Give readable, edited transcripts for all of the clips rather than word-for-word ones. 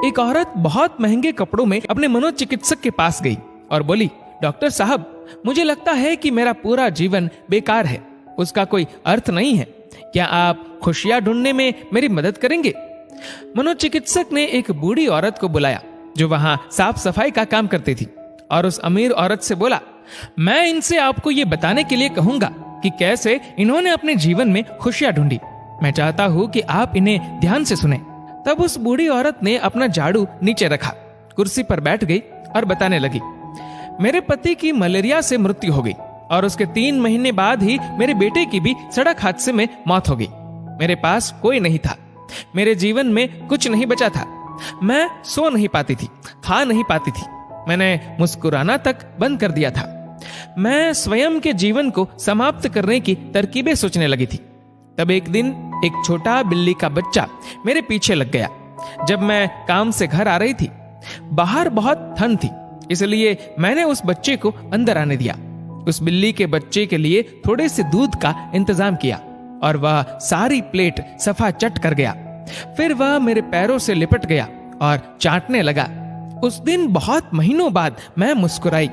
एक औरत बहुत महंगे कपड़ों में अपने मनोचिकित्सक के पास गई और बोली, डॉक्टर साहब, मुझे लगता है कि मेरा पूरा जीवन बेकार है, उसका कोई अर्थ नहीं है। क्या आप खुशियां ढूंढने में मेरी मदद करेंगे? मनोचिकित्सक ने एक बूढ़ी औरत को बुलाया जो वहां साफ सफाई का काम करती थी और उस अमीर औरत से बोला, मैं इनसे आपको ये बताने के लिए कहूंगा कि कैसे इन्होंने अपने जीवन में खुशियां ढूंढी। मैं चाहता हूं कि आप इन्हें ध्यान से सुने। तब उस बूढ़ी औरत ने अपना झाड़ू नीचे रखा, कुर्सी पर बैठ गई और बताने लगी, मेरे पति की मलेरिया से मृत्यु हो गई और उसके 3 महीने बाद ही मेरे बेटे की भी सड़क हादसे में मौत हो गई। मेरे पास कोई नहीं था, मेरे जीवन में कुछ नहीं बचा था। मैं सो नहीं पाती थी, खा नहीं पाती थी, मैंने मुस्कुराना तक बंद कर दिया था। मैं स्वयं के जीवन को समाप्त करने की तरकीबें सोचने लगी थी। तब एक दिन एक छोटा बिल्ली का बच्चा मेरे पीछे लग गया। जब मैं काम से घर आ रही थी, बाहर बहुत ठंड थी, इसलिए मैंने उस बच्चे को अंदर आने दिया। उस बिल्ली के बच्चे के लिए थोड़े से दूध का इंतजाम किया और वह सारी प्लेट सफा चट कर गया। फिर वह मेरे पैरों से लिपट गया और चाटने लगा। उस दिन बहुत महीनों बाद मैं मुस्कुराई।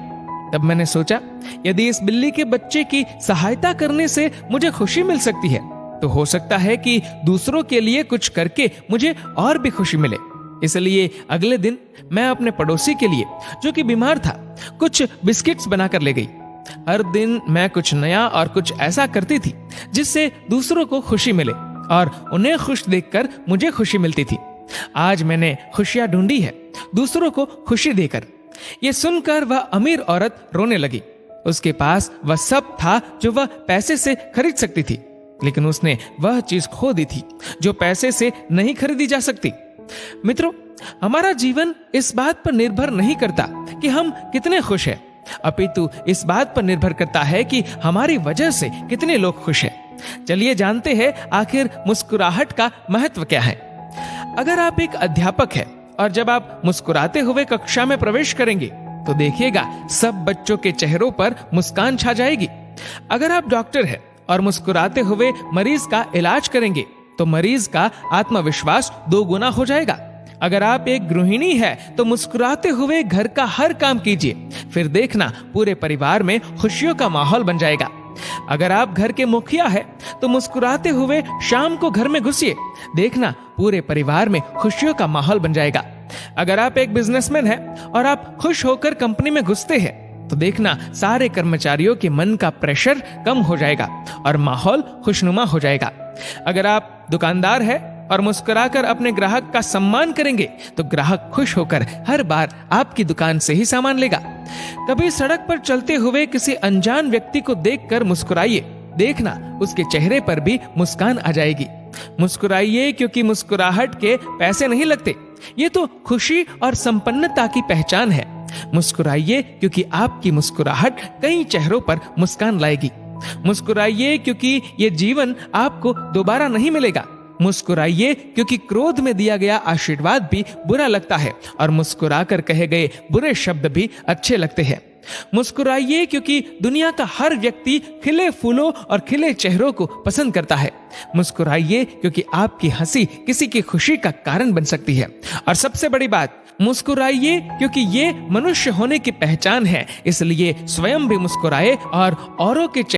तब मैंने सोचा, यदि इस बिल्ली के बच्चे की सहायता करने से मुझे खुशी मिल सकती है, तो हो सकता है कि दूसरों के लिए कुछ करके मुझे और भी खुशी मिले। इसलिए अगले दिन मैं अपने पड़ोसी के लिए, जो कि बीमार था, कुछ बिस्किट्स बनाकर ले गई। हर दिन मैं कुछ नया और कुछ ऐसा करती थी जिससे दूसरों को खुशी मिले और उन्हें खुश देखकर मुझे खुशी मिलती थी। आज मैंने खुशियां ढूंढी है, दूसरों को खुशी देकर। ये सुनकर वह अमीर औरत रोने लगी। उसके पास वह सब था जो वह पैसे से खरीद सकती थी, लेकिन उसने वह चीज खो दी थी जो पैसे से नहीं खरीदी जा सकती। मित्रों, हमारा जीवन इस बात पर निर्भर नहीं करता कि हम कितने खुश हैं, अपितु इस बात पर निर्भर करता है कि हमारी वजह से कितने लोग खुश हैं। चलिए जानते हैं आखिर मुस्कुराहट का महत्व क्या है। अगर आप एक अध्यापक हैं और जब आप मुस्कुराते हुए कक्षा में प्रवेश करेंगे तो देखिएगा सब बच्चों के चेहरों पर मुस्कान छा जाएगी। अगर आप डॉक्टर हैं और मुस्कुराते हुए मरीज का इलाज करेंगे तो मरीज का आत्मविश्वास 2 गुना हो जाएगा। अगर आप एक गृहिणी है तो मुस्कुराते हुए घर का हर काम कीजिए, फिर देखना पूरे परिवार में खुशियों का माहौल बन जाएगा। अगर आप घर के मुखिया है तो मुस्कुराते हुए शाम को घर में घुसिए, देखना पूरे परिवार में खुशियों का माहौल बन जाएगा। अगर आप एक बिजनेसमैन है और आप खुश होकर कंपनी में घुसते हैं तो देखना सारे कर्मचारियों के मन का प्रेशर कम हो जाएगा और माहौल खुशनुमा हो जाएगा। अगर आप दुकानदार है और मुस्कुराकर अपने ग्राहक का सम्मान करेंगे तो ग्राहक खुश होकर हर बार आपकी दुकान से ही सामान लेगा। कभी सड़क पर चलते हुए किसी अनजान व्यक्ति को देखकर मुस्कुराइए, देखना उसके चेहरे पर भी मुस्कान आ जाएगी। मुस्कुराइए क्योंकि मुस्कुराहट के पैसे नहीं लगते, ये तो खुशी और संपन्नता की पहचान है। मुस्कुराइए क्योंकि आपकी मुस्कुराहट कई चेहरों पर मुस्कान लाएगी। मुस्कुराइए क्योंकि ये जीवन आपको दोबारा नहीं मिलेगा। मुस्कुराइए क्योंकि क्रोध में दिया गया आशीर्वाद भी बुरा लगता है और मुस्कुराकर कहे गए बुरे शब्द भी अच्छे लगते हैं। मुस्कुराइए क्योंकि दुनिया का हर व्यक्ति खिले फूलों और खिले चेहरों को पसंद करता है। मुस्कुराइए क्योंकि आपकी हंसी किसी की खुशी का कारण बन सकती है। और सबसे बड़ी बात, मुस्कुराइए क्योंकि ये मनुष्य होने की पहचान है, इसलिए स्वयं भी मुस्कुराए और औरों के